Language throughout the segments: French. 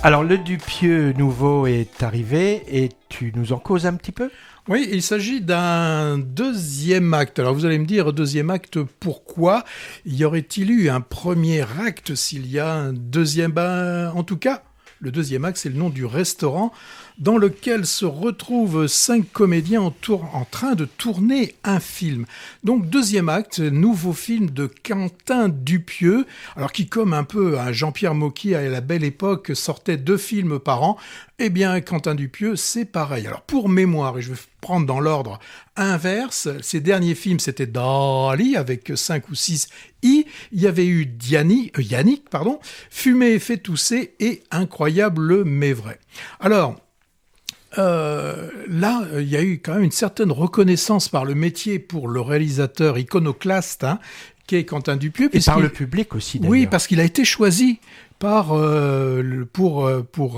Alors, le Dupieux nouveau est arrivé et tu nous en causes un petit peu ? Oui, il s'agit d'un deuxième acte. Alors vous allez me dire, deuxième acte, pourquoi ? Y aurait-il eu un premier acte s'il y a un deuxième... en tout cas, le deuxième acte, c'est le nom du restaurant dans lequel se retrouvent 5 comédiens en train de tourner un film. Donc deuxième acte, nouveau film de Quentin Dupieux, alors qui comme un peu à Jean-Pierre Mocky à la belle époque sortait 2 films par an, eh bien Quentin Dupieux c'est pareil. Alors pour mémoire, et je vais prendre dans l'ordre inverse, ses derniers films c'était Dali avec 5 ou 6 I, il y avait eu Yannick, Fumer et fait tousser et Incroyable mais vrai. Alors, là, il y a eu quand même une certaine reconnaissance par le métier pour le réalisateur iconoclaste, qu'est Quentin Dupieux. Et par le public aussi, d'ailleurs. Oui, parce qu'il a été choisi pour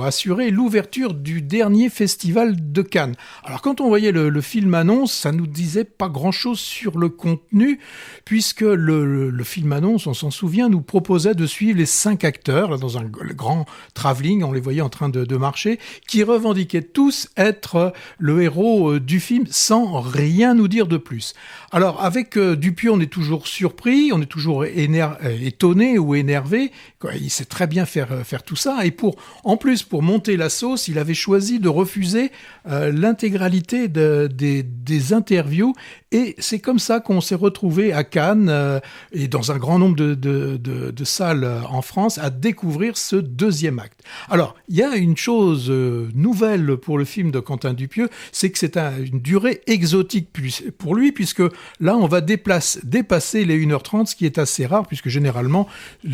assurer l'ouverture du dernier festival de Cannes. Alors quand on voyait le film annonce, ça nous disait pas grand-chose sur le contenu, puisque le film annonce, on s'en souvient, nous proposait de suivre les 5 acteurs, là, dans un grand travelling, on les voyait en train de marcher, qui revendiquaient tous être le héros du film, sans rien nous dire de plus. Alors avec Dupieux, on est toujours surpris, on est toujours étonné ou énervé, il sait très bien faire tout ça, et en plus pour monter la sauce, il avait choisi de refuser l'intégralité des interviews, et c'est comme ça qu'on s'est retrouvé à Cannes et dans un grand nombre de salles en France à découvrir ce deuxième acte. Alors il y a une chose nouvelle pour le film de Quentin Dupieux, c'est que c'est une durée exotique pour lui, puisque là on va dépasser les 1h30, ce qui est assez rare, puisque généralement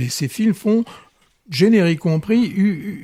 ces films font, générique compris,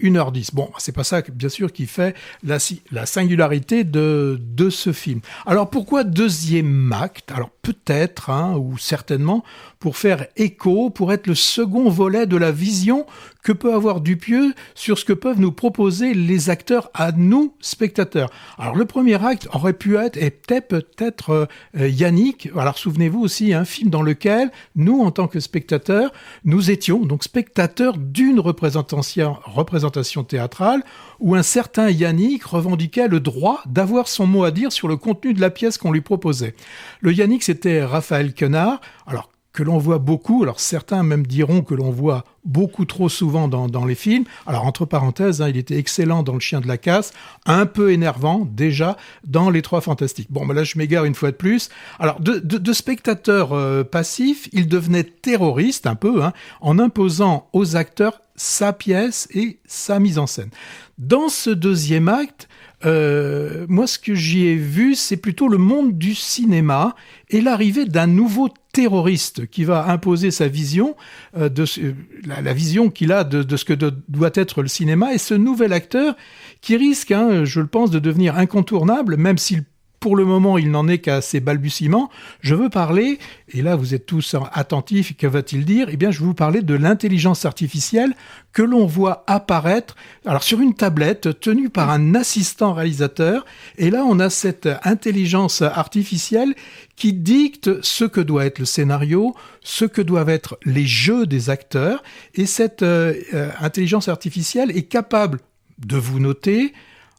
1h10. Bon, c'est pas ça, bien sûr, qui fait la singularité de ce film. Alors, pourquoi deuxième acte ? Alors, peut-être, ou certainement, pour faire écho, pour être le second volet de la vision que peut avoir Dupieux sur ce que peuvent nous proposer les acteurs à nous, spectateurs. Alors, le premier acte aurait pu être, et peut-être Yannick. Alors, souvenez-vous aussi, un film dans lequel, nous, en tant que spectateurs, nous étions donc spectateurs d'une représentation théâtrale où un certain Yannick revendiquait le droit d'avoir son mot à dire sur le contenu de la pièce qu'on lui proposait. Le Yannick, c'était Raphaël Quenard, alors que l'on voit beaucoup, alors certains même diront que l'on voit beaucoup trop souvent dans les films. Alors entre parenthèses, il était excellent dans Le Chien de la Casse, un peu énervant déjà dans Les Trois Fantastiques. Bon, là je m'égare une fois de plus. Alors de spectateur passif, il devenait terroriste un peu, en imposant aux acteurs sa pièce et sa mise en scène. Dans ce deuxième acte, moi ce que j'y ai vu, c'est plutôt le monde du cinéma et l'arrivée d'un nouveau terroriste qui va imposer sa vision, la vision qu'il a de ce que doit être le cinéma, et ce nouvel acteur qui risque, je le pense, de devenir incontournable, même s'il pour le moment, il n'en est qu'à ses balbutiements. Je veux parler, et là vous êtes tous attentifs, que va-t-il dire ? Eh bien, je vais vous parler de l'intelligence artificielle que l'on voit apparaître alors sur une tablette tenue par un assistant réalisateur. Et là, on a cette intelligence artificielle qui dicte ce que doit être le scénario, ce que doivent être les jeux des acteurs. Et cette intelligence artificielle est capable de vous noter,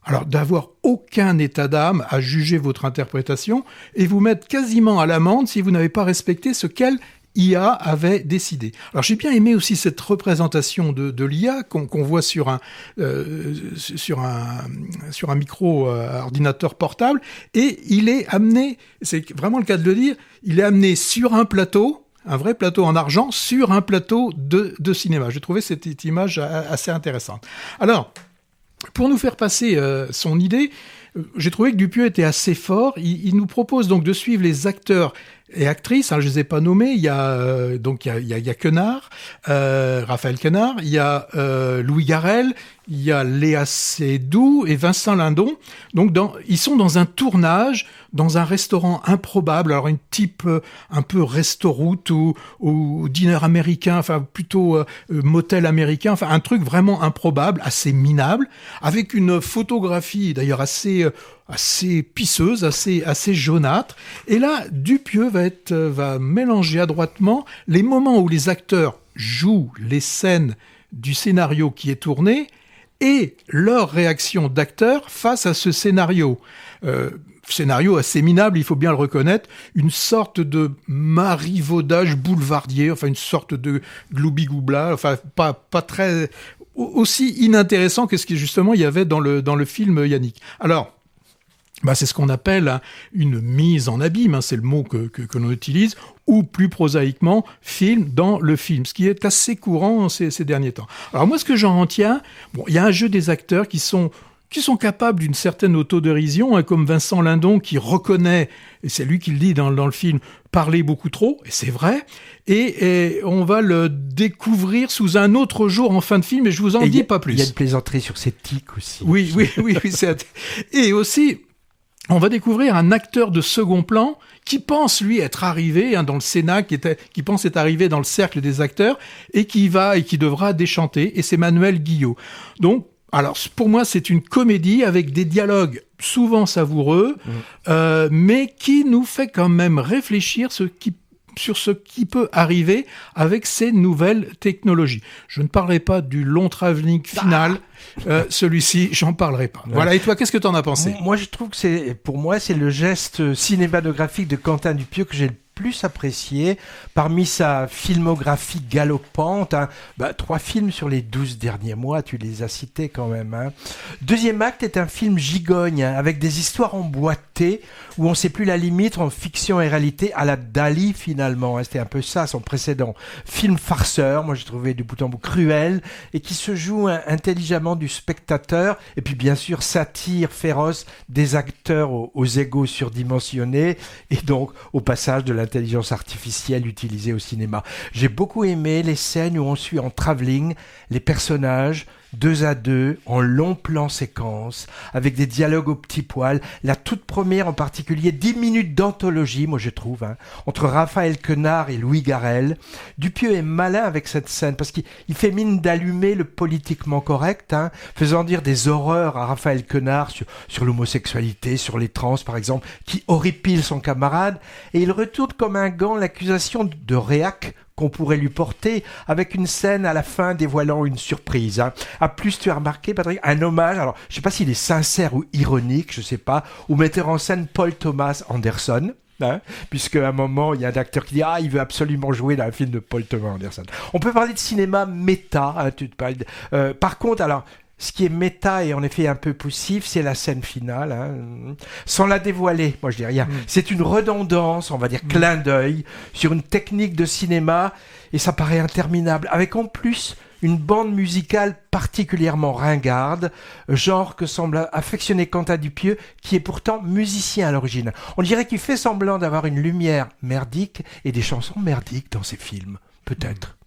alors d'avoir aucun état d'âme à juger votre interprétation et vous mettre quasiment à l'amende si vous n'avez pas respecté ce qu'elle IA avait décidé. Alors j'ai bien aimé aussi cette représentation de l'IA qu'on voit sur un micro ordinateur portable, et il est amené, c'est vraiment le cas de le dire, il est amené sur un plateau, un vrai plateau en argent, sur un plateau de cinéma. J'ai trouvé cette image assez intéressante. Alors, pour nous faire passer son idée, j'ai trouvé que Dupieux était assez fort. Il nous propose donc de suivre les acteurs et actrices, je les ai pas nommés. Il y a Quenard, Raphaël Quenard, il y a Louis Garrel, il y a Léa Seydoux et Vincent Lindon. Donc ils sont dans un tournage dans un restaurant improbable, alors une type un peu resto-route ou dîner américain, enfin plutôt motel américain, enfin un truc vraiment improbable, assez minable, avec une photographie d'ailleurs assez pisseuse, assez jaunâtre. Et là, Dupieux va mélanger adroitement les moments où les acteurs jouent les scènes du scénario qui est tourné et leur réaction d'acteur face à ce scénario. Scénario assez minable, il faut bien le reconnaître, une sorte de marivaudage boulevardier, enfin une sorte de gloubi-goubla, enfin pas très aussi inintéressant que ce qu'il justement il y avait dans le film Yannick. Alors, c'est ce qu'on appelle une mise en abîme, c'est le mot que l'on utilise, ou plus prosaïquement, film dans le film, ce qui est assez courant ces derniers temps. Alors moi, ce que j'en retiens, il y a un jeu des acteurs qui sont capables d'une certaine autodérision, comme Vincent Lindon qui reconnaît, et c'est lui qui le dit dans le film, parler beaucoup trop, et c'est vrai, et on va le découvrir sous un autre jour en fin de film, et je vous en dis pas plus. Il y a une plaisanterie sur ses tics aussi. Oui, et aussi, on va découvrir un acteur de second plan qui pense, lui, être arrivé dans le Sénat, qui pense être arrivé dans le cercle des acteurs, et qui devra déchanter, et c'est Manuel Guillot. Donc, alors, pour moi, c'est une comédie avec des dialogues souvent savoureux, mais qui nous fait quand même réfléchir sur ce qui peut arriver avec ces nouvelles technologies. Je ne parlerai pas du long travelling final, celui-ci, j'en parlerai pas. Ouais. Voilà, et toi, qu'est-ce que tu en as pensé ? Moi, je trouve que pour moi, c'est le geste cinématographique de Quentin Dupieux que j'ai le plus apprécié parmi sa filmographie galopante. 3 films sur les 12 derniers mois, tu les as cités quand même. Deuxième acte est un film gigogne, avec des histoires emboîtées où on ne sait plus la limite entre fiction et réalité, à la Dali finalement. C'était un peu ça son précédent. Film farceur, moi j'ai trouvé du bout en bout cruel, et qui se joue intelligemment du spectateur, et puis bien sûr satire féroce des acteurs aux égos surdimensionnés, et donc au passage de l'intelligence artificielle utilisée au cinéma. J'ai beaucoup aimé les scènes où on suit en travelling les personnages 2 à 2, en long plan séquence, avec des dialogues au petit poil. La toute première en particulier, 10 minutes d'anthologie, moi je trouve, entre Raphaël Quenard et Louis Garrel. Dupieux est malin avec cette scène, parce qu'il fait mine d'allumer le politiquement correct, faisant dire des horreurs à Raphaël Quenard sur l'homosexualité, sur les trans par exemple, qui horripile son camarade, et il retourne comme un gant l'accusation de réac qu'on pourrait lui porter, avec une scène à la fin dévoilant une surprise. À plus, tu as remarqué, Patrick, un hommage, alors je ne sais pas s'il est sincère ou ironique, je ne sais pas, au metteur en scène Paul Thomas Anderson, puisque à un moment, il y a un acteur qui dit « Ah, il veut absolument jouer dans un film de Paul Thomas Anderson ». On peut parler de cinéma méta, par contre, alors, ce qui est méta et en effet un peu poussif, c'est la scène finale. Sans la dévoiler, moi je dis rien. C'est une redondance, on va dire clin d'œil, sur une technique de cinéma, et ça paraît interminable. Avec en plus une bande musicale particulièrement ringarde, genre que semble affectionner Quentin Dupieux, qui est pourtant musicien à l'origine. On dirait qu'il fait semblant d'avoir une lumière merdique et des chansons merdiques dans ses films, peut-être.